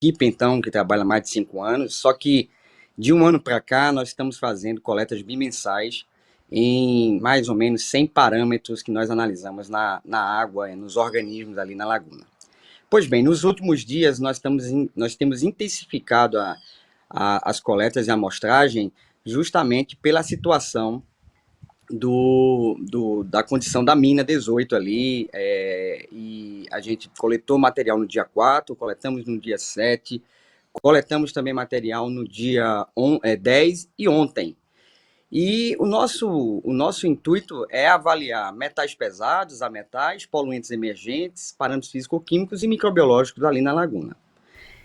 equipe, então, que trabalha há mais de 5 anos, só que de um ano para cá nós estamos fazendo coletas bimensais em mais ou menos 100 parâmetros que nós analisamos na água, nos organismos ali na laguna. Pois bem, nos últimos dias nós temos intensificado as coletas e a amostragem justamente pela situação da condição da mina 18 ali, e a gente coletou material no dia 4, coletamos no dia 7, coletamos também material no dia 10 e ontem. E o nosso intuito é avaliar metais pesados, ametais, poluentes emergentes, parâmetros físico-químicos e microbiológicos ali na laguna.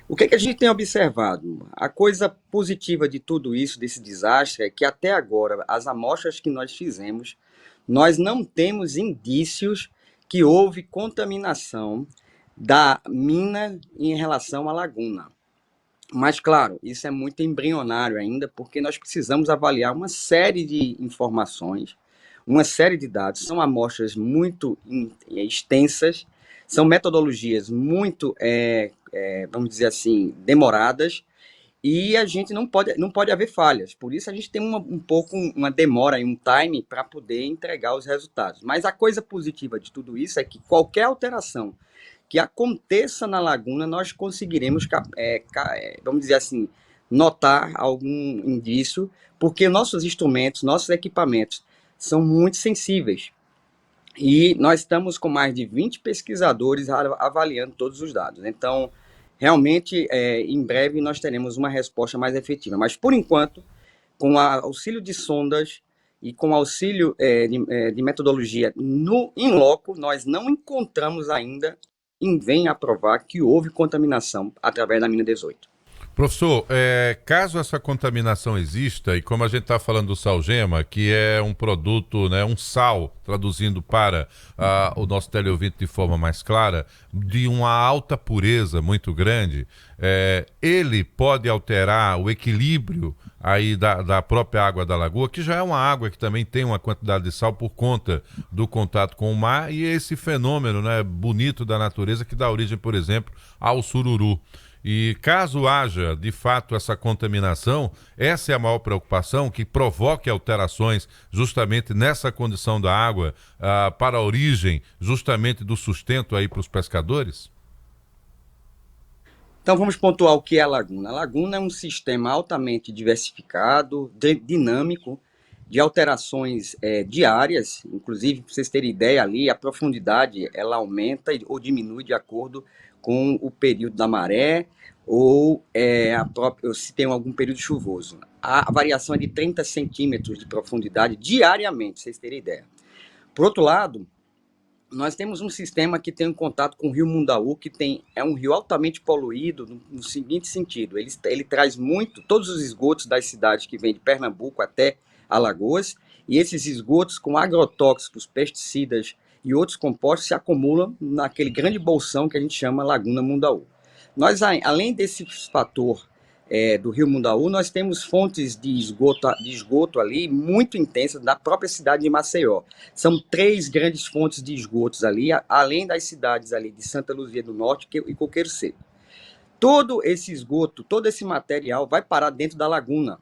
O que a gente tem observado? A coisa positiva de tudo isso, desse desastre, é que até agora, as amostras que nós fizemos, nós não temos indícios que houve contaminação da mina em relação à laguna. Mas, claro, isso é muito embrionário ainda, porque nós precisamos avaliar uma série de informações, uma série de dados. São amostras muito extensas, são metodologias muito, vamos dizer assim, demoradas, e a gente não pode haver falhas. Por isso a gente tem um pouco uma demora e um time para poder entregar os resultados. Mas a coisa positiva de tudo isso é que qualquer alteração que aconteça na laguna, nós conseguiremos, vamos dizer assim, notar algum indício, porque nossos instrumentos, nossos equipamentos são muito sensíveis. E nós estamos com mais de 20 pesquisadores avaliando todos os dados. Então, realmente, em breve nós teremos uma resposta mais efetiva. Mas, por enquanto, com o auxílio de sondas e com o auxílio de metodologia in loco, nós não encontramos ainda e vem a provar que houve contaminação através da mina 18. Professor, caso essa contaminação exista, e como a gente está falando do salgema, que é um produto, né, um sal, traduzindo para o nosso teleouvinte de forma mais clara, de uma alta pureza muito grande, ele pode alterar o equilíbrio aí da própria água da lagoa, que já é uma água que também tem uma quantidade de sal por conta do contato com o mar e esse fenômeno, né, bonito da natureza que dá origem, por exemplo, ao sururu. E caso haja, de fato, essa contaminação, essa é a maior preocupação, que provoque alterações justamente nessa condição da água para a origem justamente do sustento aí para os pescadores? Então vamos pontuar o que é a laguna. A laguna é um sistema altamente diversificado, dinâmico, de alterações diárias, inclusive, para vocês terem ideia ali, a profundidade ela aumenta ou diminui de acordo com o período da maré ou se tem algum período chuvoso. A variação é de 30 centímetros de profundidade diariamente, para vocês terem ideia. Por outro lado, nós temos um sistema que tem um contato com o rio Mundaú, que é um rio altamente poluído no seguinte sentido, ele traz todos os esgotos das cidades que vêm de Pernambuco até Alagoas, e esses esgotos com agrotóxicos, pesticidas e outros compostos se acumulam naquele grande bolsão que a gente chama Laguna Mundaú. Nós, além desse fator do rio Mundaú, nós temos fontes de esgoto ali muito intensas da própria cidade de Maceió. São 3 grandes fontes de esgotos ali, além das cidades ali de Santa Luzia do Norte e Coqueiro Seco. Todo esse esgoto, todo esse material vai parar dentro da laguna.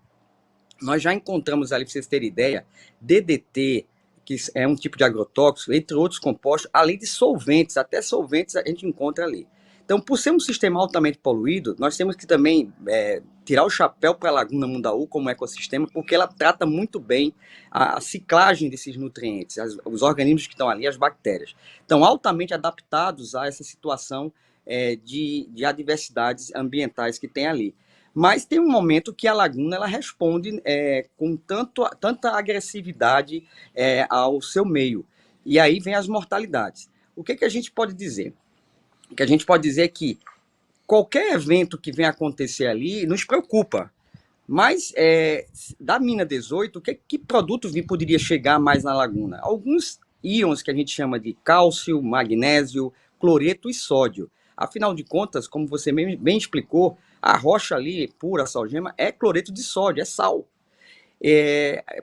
Nós já encontramos ali, para vocês terem ideia, DDT, que é um tipo de agrotóxico, entre outros compostos, além de solventes, até solventes a gente encontra ali. Então, por ser um sistema altamente poluído, nós temos que também tirar o chapéu para a Laguna Mundaú como ecossistema, porque ela trata muito bem a ciclagem desses nutrientes, os organismos que estão ali, as bactérias. Estão altamente adaptados a essa situação de adversidades ambientais que tem ali. Mas tem um momento que a laguna ela responde com tanta agressividade ao seu meio. E aí vem as mortalidades. O que a gente pode dizer? O que a gente pode dizer é que qualquer evento que venha acontecer ali nos preocupa. Mas da mina 18, que produto poderia chegar mais na laguna? Alguns íons que a gente chama de cálcio, magnésio, cloreto e sódio. Afinal de contas, como você bem explicou, a rocha ali, pura, salgema, é cloreto de sódio, é sal.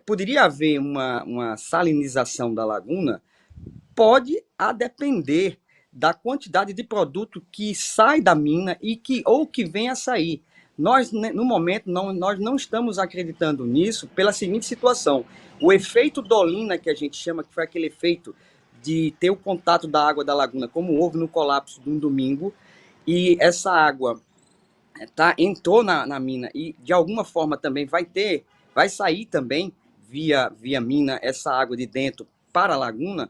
Poderia haver uma salinização da laguna? Pode, a depender da quantidade de produto que sai da mina ou que vem a sair. Nós, no momento, nós não estamos acreditando nisso pela seguinte situação. O efeito Dolina, que a gente chama, que foi aquele efeito de ter o contato da água da laguna, como houve no colapso de um domingo, e essa água entrou na mina e, de alguma forma, também vai sair também via mina essa água de dentro para a laguna,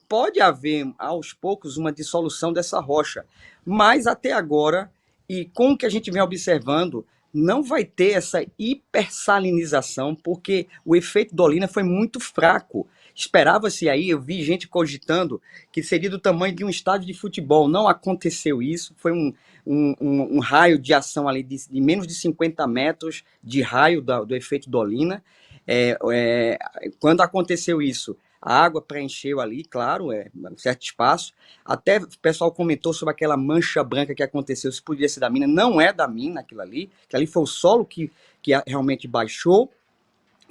pode haver, aos poucos, uma dissolução dessa rocha. Mas, até agora, e com o que a gente vem observando, não vai ter essa hipersalinização, porque o efeito Dolina foi muito fraco. Esperava-se aí, eu vi gente cogitando que seria do tamanho de um estádio de futebol. Não aconteceu isso, foi um raio de ação ali de menos de 50 metros de raio do efeito Dolina. Quando aconteceu isso, a água preencheu ali, claro, um certo espaço. Até o pessoal comentou sobre aquela mancha branca que aconteceu, se podia ser da mina. Não é da mina aquilo ali, que ali foi o solo que realmente baixou,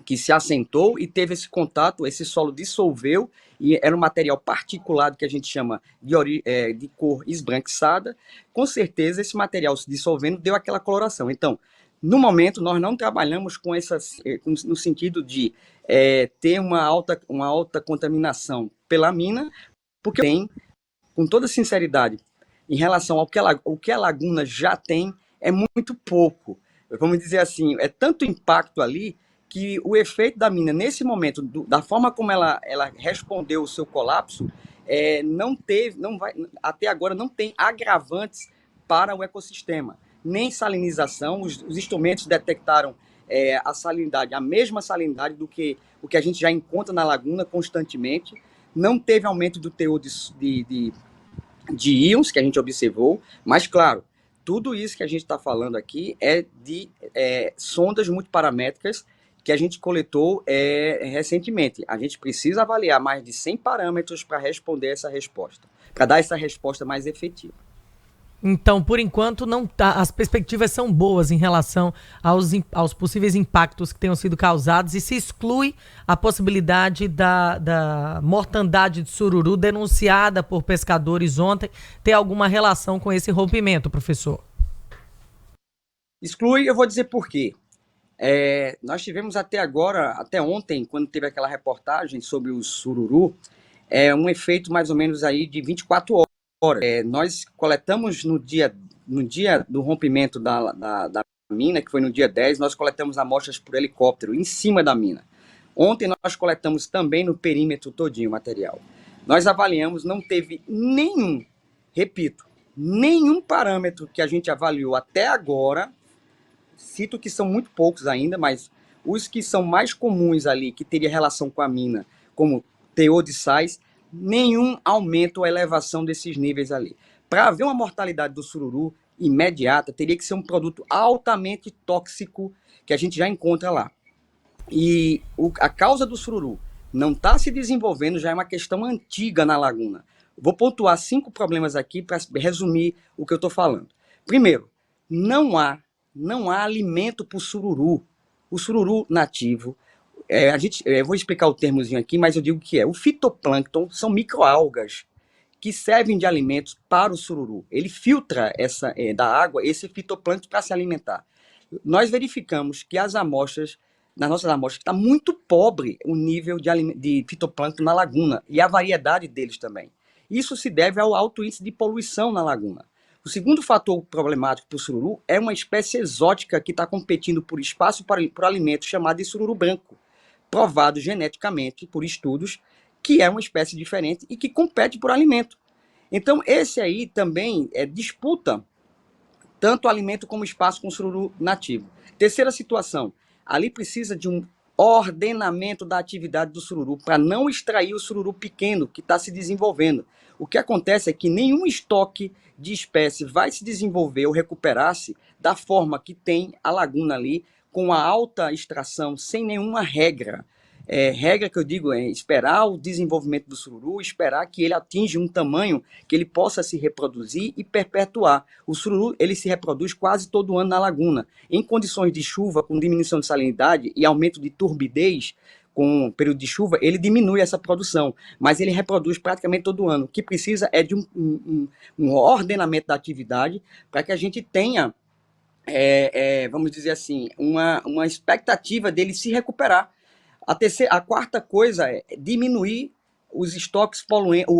que se assentou e teve esse contato, esse solo dissolveu, e era um material particulado que a gente chama de cor esbranquiçada. Com certeza, esse material se dissolvendo deu aquela coloração. Então, no momento, nós não trabalhamos com no sentido de ter uma alta contaminação pela mina, porque tem, com toda sinceridade, em relação ao que a laguna já tem, é muito pouco. Vamos dizer assim, é tanto impacto ali que o efeito da mina, nesse momento, da forma como ela respondeu o seu colapso, até agora não tem agravantes para o ecossistema, nem salinização. Os instrumentos detectaram a salinidade, a mesma salinidade do que o que a gente já encontra na laguna constantemente. Não teve aumento do teor de íons que a gente observou, mas, claro, tudo isso que a gente está falando aqui é de sondas multiparamétricas que a gente coletou recentemente. A gente precisa avaliar mais de 100 parâmetros para responder essa resposta, para dar essa resposta mais efetiva. Então, por enquanto, não tá, as perspectivas são boas em relação aos possíveis impactos que tenham sido causados, e se exclui a possibilidade da mortandade de sururu denunciada por pescadores ontem ter alguma relação com esse rompimento, professor. Exclui, eu vou dizer por quê. Nós tivemos até ontem, quando teve aquela reportagem sobre o sururu, um efeito mais ou menos aí de 24 horas. Nós coletamos no dia do rompimento da mina, que foi no dia 10, nós coletamos amostras por helicóptero em cima da mina. Ontem nós coletamos também no perímetro todinho o material. Nós avaliamos, não teve nenhum parâmetro que a gente avaliou até agora. Cito que são muito poucos ainda, mas os que são mais comuns ali, que teria relação com a mina, como teor de sais, nenhum aumento ou elevação desses níveis ali. Para haver uma mortalidade do sururu imediata, teria que ser um produto altamente tóxico que a gente já encontra lá. E a causa do sururu não está se desenvolvendo, já é uma questão antiga na laguna. Vou pontuar 5 problemas aqui para resumir o que eu estou falando. Primeiro, não há alimento para o sururu. O sururu nativo, eu vou explicar o termozinho aqui, mas eu digo que o fitoplâncton são microalgas que servem de alimentos para o sururu. Ele filtra da água esse fitoplâncton para se alimentar. Nós verificamos que nas nossas amostras, está muito pobre o nível de fitoplâncton na laguna e a variedade deles também. Isso se deve ao alto índice de poluição na laguna. O segundo fator problemático para o sururu é uma espécie exótica que está competindo por espaço por alimento, chamado de sururu branco, provado geneticamente por estudos que é uma espécie diferente e que compete por alimento. Então, esse aí também disputa tanto alimento como espaço com o sururu nativo. Terceira situação, ali precisa de um ordenamento da atividade do sururu para não extrair o sururu pequeno que está se desenvolvendo. O que acontece é que nenhum estoque de espécie vai se desenvolver ou recuperar-se da forma que tem a laguna ali, com a alta extração, sem nenhuma regra. Regra que eu digo é esperar o desenvolvimento do sururu, esperar que ele atinja um tamanho que ele possa se reproduzir e perpetuar. O sururu ele se reproduz quase todo ano na laguna. Em condições de chuva, com diminuição de salinidade e aumento de turbidez, com período de chuva, ele diminui essa produção, mas ele reproduz praticamente todo ano. O que precisa é de um ordenamento da atividade para que a gente tenha, vamos dizer assim, uma expectativa dele se recuperar. A quarta coisa é diminuir os estoques poluentes,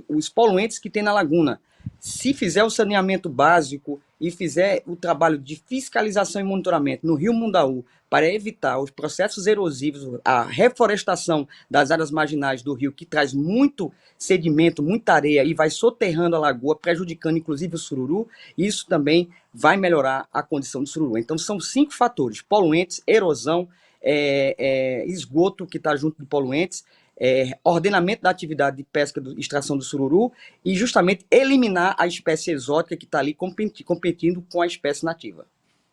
os poluentes que tem na laguna. Se fizer o saneamento básico e fizer o trabalho de fiscalização e monitoramento no Rio Mundaú para evitar os processos erosivos, a reflorestação das áreas marginais do rio, que traz muito sedimento, muita areia e vai soterrando a lagoa, prejudicando inclusive o sururu, isso também vai melhorar a condição do sururu. Então são 5 fatores: poluentes, erosão, esgoto que está junto de poluentes, ordenamento da atividade de pesca e extração do sururu e justamente eliminar a espécie exótica que está ali competindo com a espécie nativa.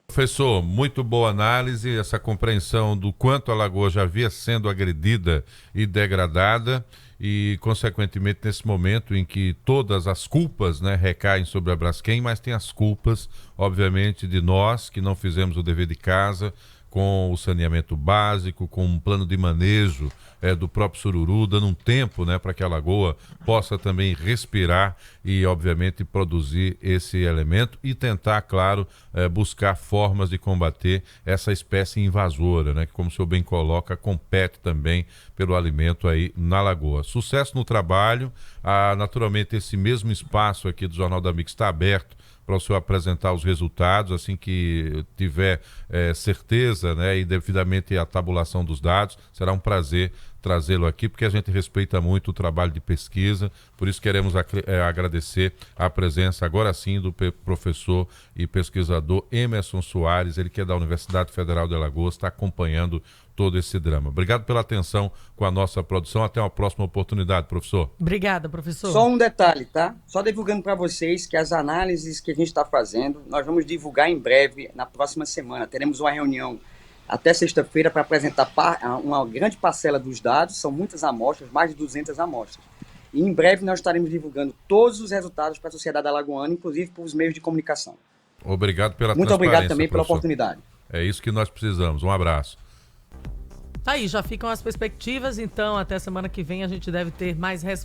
Professor, muito boa análise, essa compreensão do quanto a lagoa já havia sendo agredida e degradada e, consequentemente, nesse momento em que todas as culpas, né, recaem sobre a Braskem, mas tem as culpas, obviamente, de nós que não fizemos o dever de casa, com o saneamento básico, com um plano de manejo do próprio sururu, dando um tempo, né, para que a lagoa possa também respirar e, obviamente, produzir esse elemento e tentar, claro, buscar formas de combater essa espécie invasora, né, que, como o senhor bem coloca, compete também pelo alimento aí na lagoa. Sucesso no trabalho. Naturalmente, esse mesmo espaço aqui do Jornal da Mix está aberto para o senhor apresentar os resultados, assim que tiver certeza, né, e devidamente a tabulação dos dados. Será um prazer trazê-lo aqui, porque a gente respeita muito o trabalho de pesquisa, por isso queremos agradecer a presença agora sim do professor e pesquisador Emerson Soares, ele que é da Universidade Federal de Alagoas, está acompanhando todo esse drama. Obrigado pela atenção com a nossa produção, até uma próxima oportunidade, professor. Obrigada, professor. Só um detalhe, tá? Só divulgando para vocês que as análises que a gente está fazendo, nós vamos divulgar em breve, na próxima semana. Teremos uma reunião até sexta-feira para apresentar uma grande parcela dos dados, são muitas amostras, mais de 200 amostras. E em breve nós estaremos divulgando todos os resultados para a sociedade alagoana, inclusive para os meios de comunicação. Obrigado pela Muito obrigado também pela oportunidade. É isso que nós precisamos. Um abraço. Tá aí, já ficam as perspectivas, então até semana que vem a gente deve ter mais